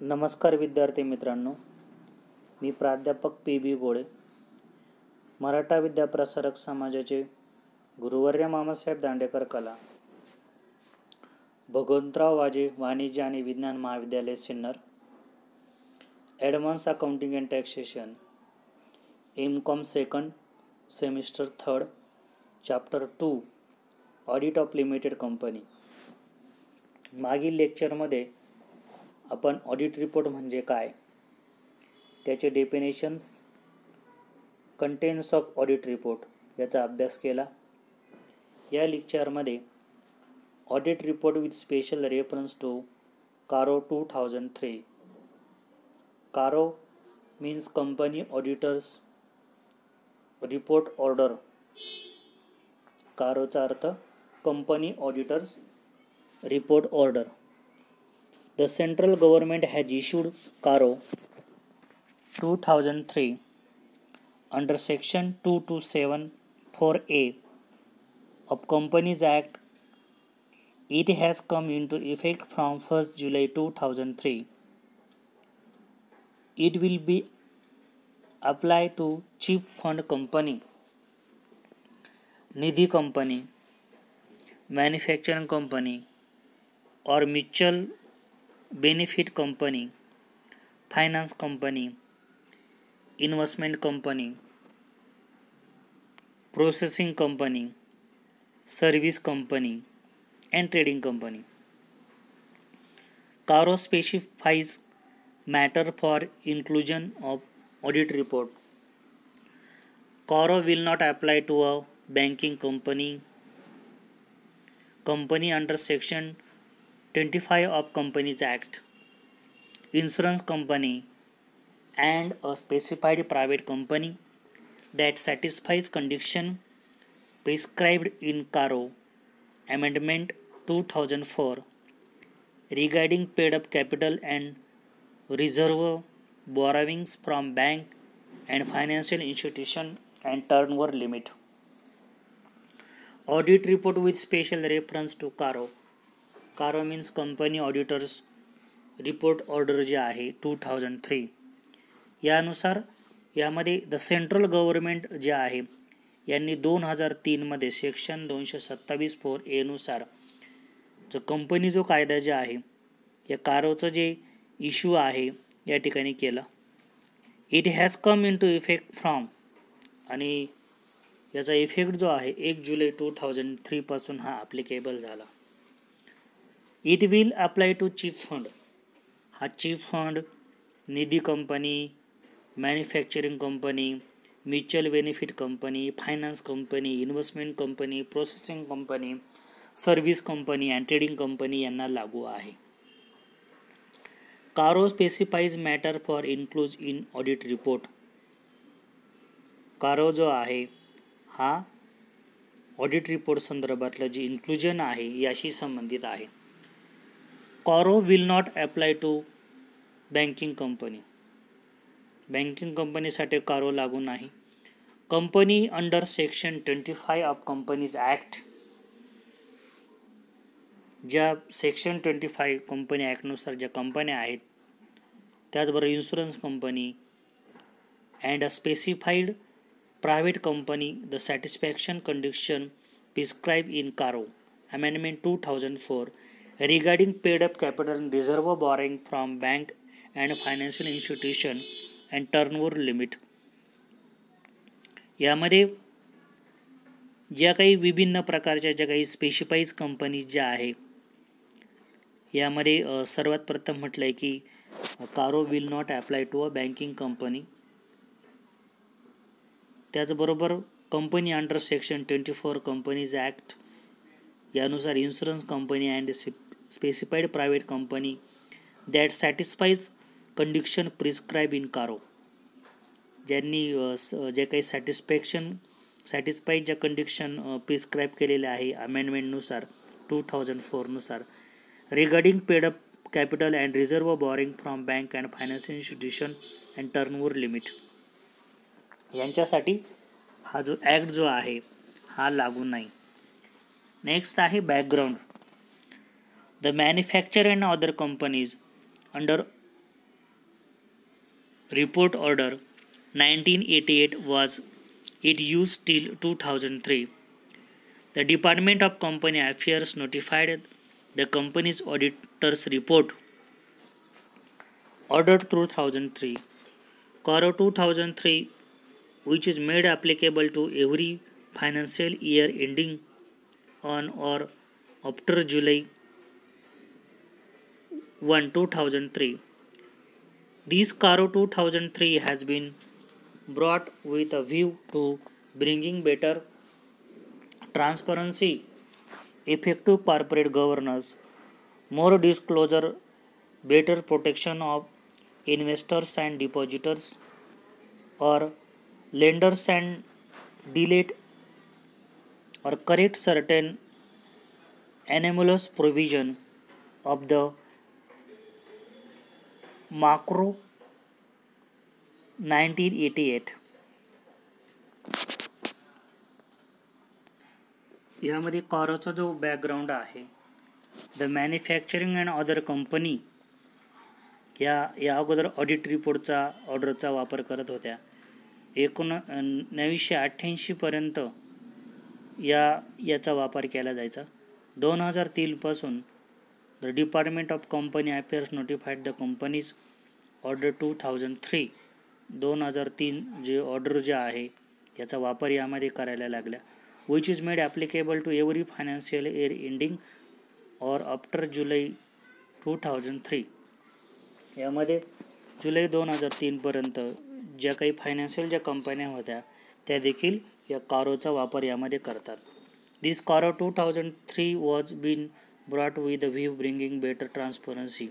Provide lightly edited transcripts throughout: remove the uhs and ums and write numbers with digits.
नमस्कार विद्यार्थी मित्रांनो, मी प्राध्यापक पी.बी. गोळे, मराठा विद्याप्रसारक समाजाचे गुरुवर्य मामासाहेब दांडेकर कला, भगवंतराव वाजे वाणिज्य आणि विज्ञान महाविद्यालय Sinnar, advance accounting and taxation, MCom second semester third, chapter 2 audit of limited company. मागील लेक्चरमध्ये आपण ऑडिट रिपोर्ट म्हणजे काय, त्याचे definitions, contents of audit report याचा अभ्यास केला. या लेक्चरमध्ये audit report with special reference to CARO 2003. CARO means company auditors report order. कारोचा अर्थ company auditors report order. The central government has issued CARO 2003 under Section 2274A of Companies Act. It has come into effect from 1st July 2003. It will be applied to chip fund company, nidhi company, manufacturing company or mutual benefit company, finance company, investment company, processing company, service company and trading company. CARO specifies matter for inclusion of audit report. CARO will not apply to a banking company under Section 25 of Companies Act, insurance company and a specified private company that satisfies condition prescribed in CARO Amendment 2004 regarding paid up capital and reserve borrowings from bank and financial institution and turnover limit. Audit report with special reference to CARO. कारो means company auditors report order जे आहे 2003 यानुसार यामध्ये the central government जे आहे यांनी 2003 मध्ये section 227(4) नुसार जो कंपनी जो कायदा जे आहे या कारोचं जे इश्यू आहे या ठिकाणी केलं. It has come into effect from आणि याचा इफेक्ट जो आहे 1 जुलै 2003 पासून हा ॲप्लिकेबल झाला. It will apply to chit fund. हा chit fund, Nidhi company, manufacturing company, mutual benefit company, finance company, investment company, processing company, service company and trading company यांना लागू आहे. CARO specifies matter for inclusion audit report. CARO जो आहे हा audit report संदर्भातलं जे inclusion आहे याशी संबंधित आहे. CARO will not apply to banking company. Banking कंपनीसाठी कारो लागू नाही. Company under section 25 of companies act. ज्या सेक्शन 25 कंपनी ॲक्टनुसार ज्या कंपन्या आहेत त्याचबरोबर insurance company and a specified private company the satisfaction condition prescribe in CARO Amendment 2004 regarding paid up capital and reserve borrowing from bank and financial institution and turnover limit. यामध्ये ज्या काही विभिन्न प्रकारच्या ज्या काही स्पेसिफाईज कंपनी ज्या आहे यामध्ये सर्वात प्रथम म्हटलं आहे की CARO will not apply to a banking company. त्याचबरोबर company under section 24 companies act यानुसार insurance company and specified private company that satisfies condition prescribed in CARO. ज्यांनी जे काही सॅटिस्फाईड ज्या कंडिशन प्रिस्क्राईब केलेल्या आहे अमेंडमेंटनुसार 2004 नुसार regarding paid up capital and reserve borrowing from bank and financial institution and turnover limit यांच्यासाठी हा जो ॲक्ट जो आहे हा लागू नाही. नेक्स्ट आहे background. The manufacturer and other companies under report order 1988 was it used till 2003. The Department of Company Affairs notified the company's auditor's report order 2003. CARO 2003, which is made applicable to every financial year ending on or after July 1, 2003. This CARO 2003 has been brought with a view to bringing better transparency, effective corporate governance, more disclosure, better protection of investors and depositors or lenders, and delete or correct certain anomalous provision of the macro 1988. यामध्ये कॉरोचा जो background आहे, the manufacturing and other company या अगोदर audit रिपोर्टचा ऑर्डरचा वापर करत होत्या. 1988 पर्यंत याचा वापर केला जायचा. 2003 पासून the department of company affairs notified the companies order 2003 2003 जे ऑर्डर जे आहे याचा वापर यामध्ये करायला लागला. Which is made applicable to every financial year ending or after July 2003. यामध्ये जुलै 2003 पर्यंत ज्या काही फायनान्शियल ज्या कंपन्या होत्या त्या देखील या कारोचा वापर यामध्ये करतात. This CARO 2003 was been brought with the view bringing better transparency.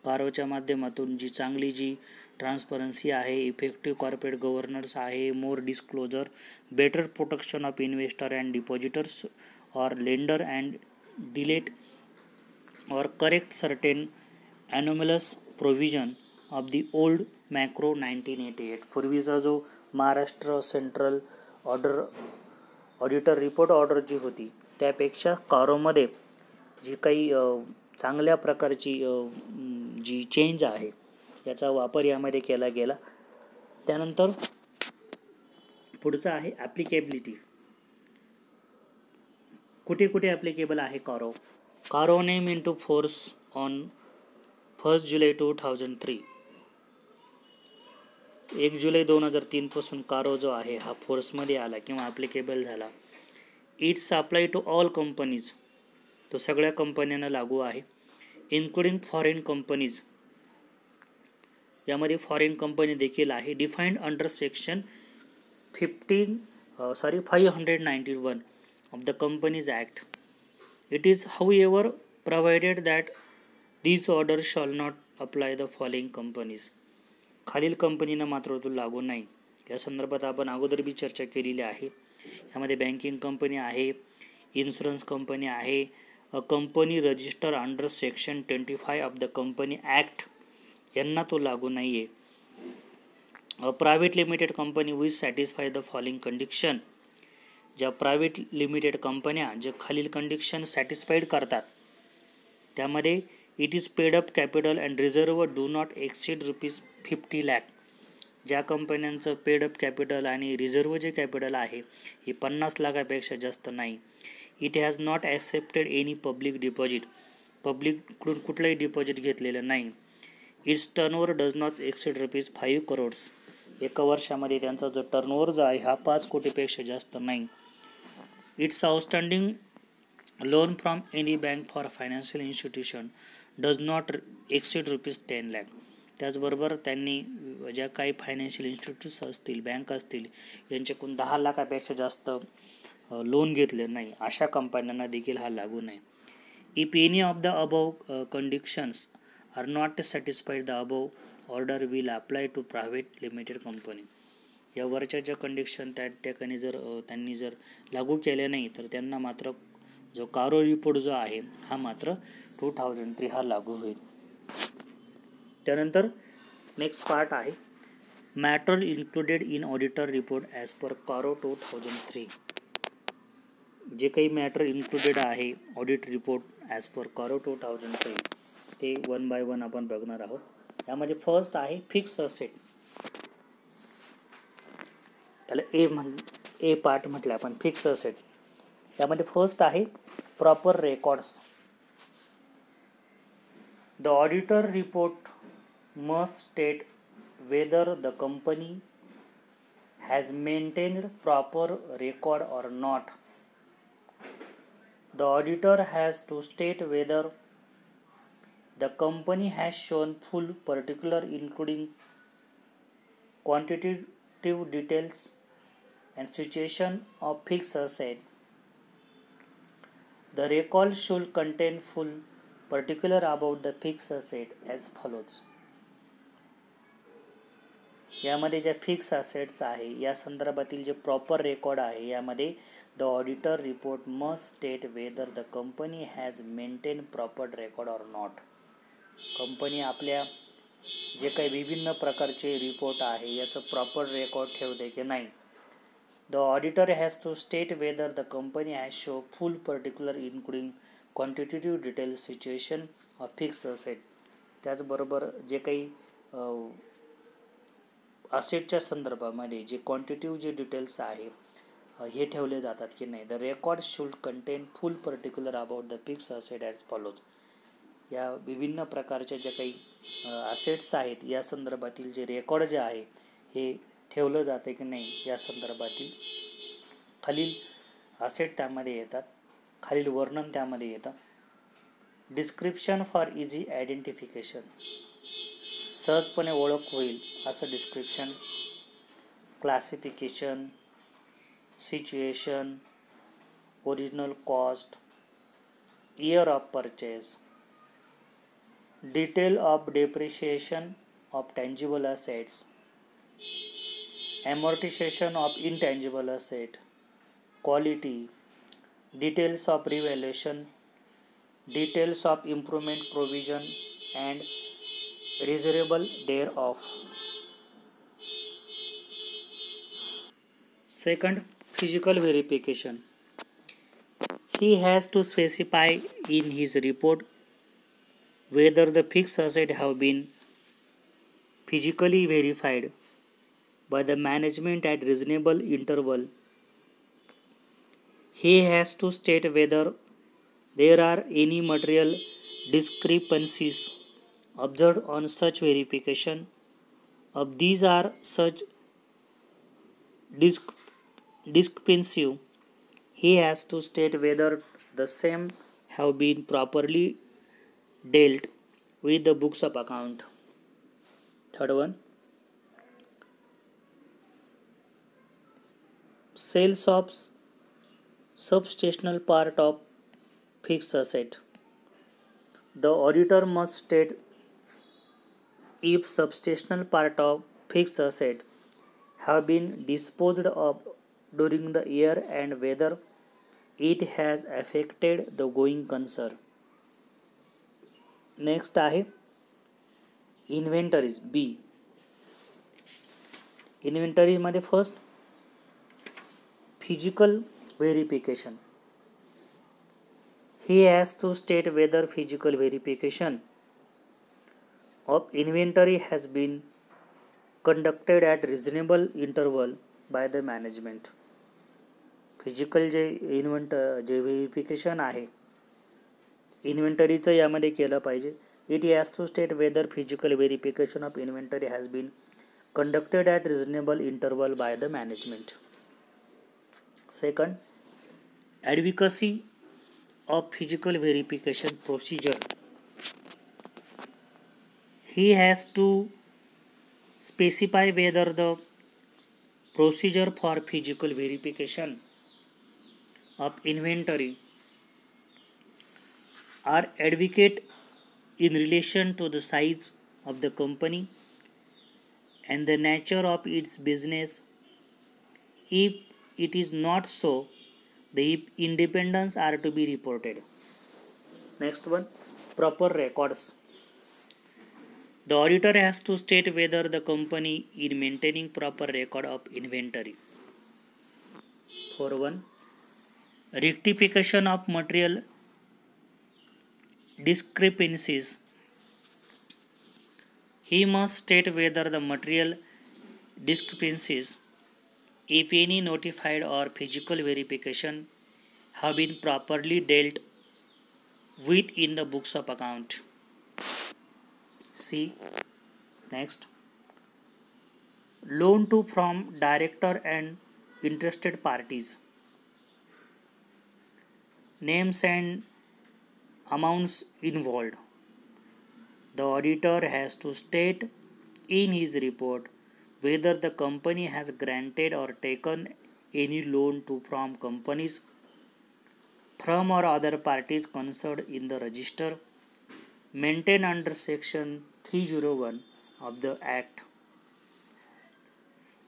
कारोच्या माध्यमातून जी चांगली जी ट्रान्सपरन्सी आहे, इफेक्टिव्ह कॉर्पोरेट गव्हर्नन्स आहे, more disclosure, better protection of investor and depositors or lender and delete or correct certain anomalous provision of the old macro 1988. पूर्वीचा जो Maharashtra central auditor report order जी होती त्यापेक्षा कारोमध्ये जी काही चांगल्या प्रकारची जी चेंज आहे याचा वापर यामध्ये केला गेला. त्यानंतर पुढचं आहे ॲप्लिकेबिलिटी. कुठे कुठे ॲप्लिकेबल आहे CARO. CARO came into force on 1 जुलै 2003. 1 जुलै 2003 पासून कारो जो आहे हा फोर्समध्ये आला किंवा ॲप्लिकेबल झाला. It's apply to all companies, तो सगळ्या कंपन्यांना लागू आहे, इन्क्लुडिंग फॉरेन कंपनीज. यामध्ये फॉरेन कंपनी देखील आहे. Defined under section 591 of the companies act. It is however provided that these orders shall not apply the following companies. खालील कंपनींना मात्र तो लागू नाही. या संदर्भात आपण अगोदर बी चर्चा केलेली आहे. यामध्ये बँकिंग कंपनी आहे, इन्शुरन्स कंपनी आहे, a company register under section 25 of the company act यांना तो लागू नाही आहे. A private limited company which satisfy the following condition. ज्या प्रायव्हेट लिमिटेड कंपन्या जे खालील कंडिशन सॅटिस्फाईड करतात त्यामध्ये it is paid up capital and reserve do not exceed ₹50 lakh. ज्या कंपन्यांचं पेड अप कॅपिटल आणि रिझर्व जे कॅपिटल आहे हे 50 लाखापेक्षा जास्त नाही. It has not accepted any public deposit, पब्लिककडून कुठलंही डिपॉझिट घेतलेलं नाही. Its turnover does not exceed ₹5 crore. एका वर्षामध्ये त्यांचा जो टर्नओव्हर जो आहे हा 5 कोटीपेक्षा जास्त नाही. It's outstanding loan from any bank for financial institution does not exceed ₹10 lakh. त्याचबरोबर त्यांनी ज्या काही फायनान्शियल इन्स्टिट्यूट्स असतील, बँक असतील यांच्याकडून 10 लाखापेक्षा जास्त लोन घेतले नाही, अशा कंपन्यांना देखील हा लागू नाही. If any of the above conditions are not satisfied the above order will apply to private limited company. या वरच्या ज्या कंडिशन त्या ठिकाणी जर त्यांनी जर लागू केले नाही तर त्यांना मात्र जो कारो रिपोर्ट जो आहे हा मात्र 2003 हा लागू होईल. त्यानंतर नेक्स्ट पार्ट आहे matter included in auditor report as per कारो 2003. जे काही मॅटर इन्क्लुडेड आहे ऑडिट रिपोर्ट ॲज पर कारो 2003 ते 1 बाय 1 आपण बघणार आहोत. यामध्ये फर्स्ट आहे फिक्स असेट. याला ए पार्ट म्हटलं आपण, फिक्स असेट. यामध्ये फर्स्ट आहे proper records. The auditor report must state whether the company has maintained proper record or not. The auditor has to state whether the company has shown full particular including quantitative details and situation of fixed asset. The record should contain full particular about the fixed asset as follows. यामध्ये ज्या fix assets आहे या संदर्भातील जे proper record आहे यामध्ये the auditor report must state whether the company has maintain proper record or not. Company आपल्या जे काही विभिन्न प्रकारचे रिपोर्ट आहे याचं प्रॉपर रेकॉर्ड ठेवते की नाही. The auditor has to state whether the company has show full particular including quantitative detail situation of fix asset. त्याचबरोबर जे काही असेटच्या संदर्भामध्ये जे क्वांटिटिव्ह जे डिटेल्स आहे हे ठेवले जातात की नाही. The record should content full particular about the fix asset as follows. या विभिन्न प्रकारच्या ज्या काही असेट्स आहेत या संदर्भातील जे रेकॉर्ड जे आहे हे ठेवलं जाते की नाही या संदर्भातील खालील असेट त्यामध्ये येतात, खालील वर्णन त्यामध्ये येतं. डिस्क्रिप्शन फॉर इझी आयडेंटिफिकेशन, सहजपणे ओळख होईल असं description. Classification, situation, original cost, year of purchase, detail of depreciation of tangible assets, amortization of intangible asset, quality, details of revaluation, details of improvement provision and reservable thereof. Second, physical verification. He has to specify in his report whether the fixed assets have been physically verified by the management at reasonable interval. He has to state whether there are any material discrepancies observed on such verification. If these are such discrepancies, he has to state whether the same have been properly dealt with the books of account. Third one, sales of substantial part of fixed asset. The auditor must state if substantial part of fixed asset have been disposed of during the year and whether it has affected the going concern. Next आहे inventories बी. Inventories मध्ये first physical verification. He has to state whether physical verification of inventory has been conducted at reasonable interval by the management. Physical जे verification आहे इन्व्हेंटरीचं यामध्ये केलं पाहिजे. It has to state whether physical verification of inventory has been conducted at reasonable interval by the management. Second, advocacy of physical verification procedure. He has to specify whether the procedure for physical verification of inventory are adequate in relation to the size of the company and the nature of its business. If it is not so, the independents are to be reported. Next one, proper records. The auditor has to state whether the company is maintaining proper record of inventory. For one, rectification of material discrepancies. He must state whether the material discrepancies if any notified or physical verification have been properly dealt with in the books of account. See next, loan to from director and interested parties. Names and amounts involved. The auditor has to state in his report whether the company has granted or taken any loan to from companies, from or other parties concerned in the register maintained under section 301 of the Act.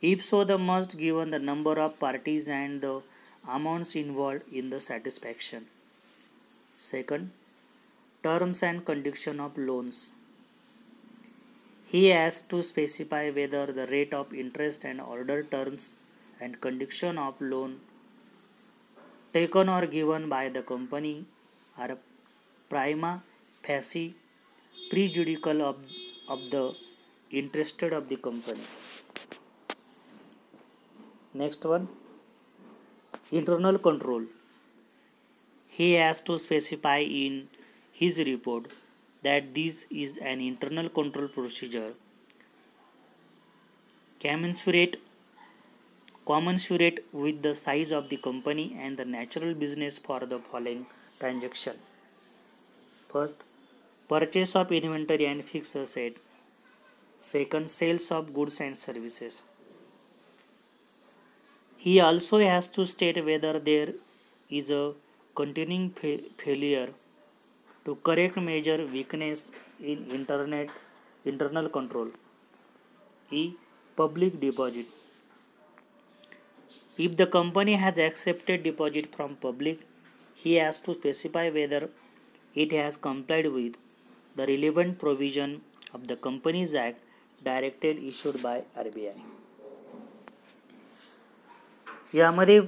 If so, the must given the number of parties and the amounts involved in the satisfaction. Second, terms and condition of loans. He has to specify whether the rate of interest and other terms and condition of loan taken or given by the company are prima facie prejudicial of the interested of the company. Next one, internal control. He has to specify in his report that this is an internal control procedure commensurate with the size of the company and the natural business for the following transaction. First, purchase of inventory and fixed asset. Second, sales of goods and services. He also has to state whether there is a continuing failure to correct major weakness in internal control. E. Public deposit. If the company has accepted deposit from public, he has to specify whether it has complied with the relevant provision of the Companies Act directed issued by RBI. यामध्ये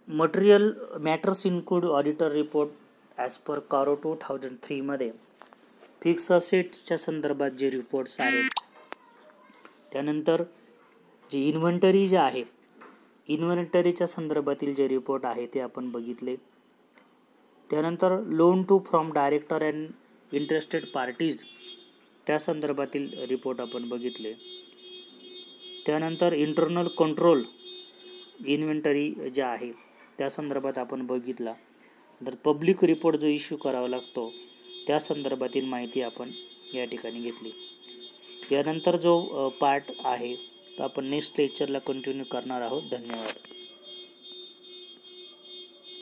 material matters include auditor report as per कारो 2003 मध्ये fix असेट्सच्या संदर्भात जे reports आहेत, त्यानंतर जे inventory जे आहे, इन्व्हेंटरीच्या संदर्भातील जे रिपोर्ट आहे ते आपण बघितले. त्यानंतर loan to from director and interested parties त्या संदर्भातील रिपोर्ट आपण बघितले. त्यानंतर इंटरनल कंट्रोल इन्व्हेंटरी जे आहे त्या संदर्भात आपण बघितला. तर पब्लिक रिपोर्ट जो इश्यू करावा लागतो त्या संदर्भातील माहिती आपण या ठिकाणी घेतली. यानंतर जो पार्ट आहे तो आपण नेक्स्ट लेक्चरला कंटिन्यू करणार आहोत. धन्यवाद.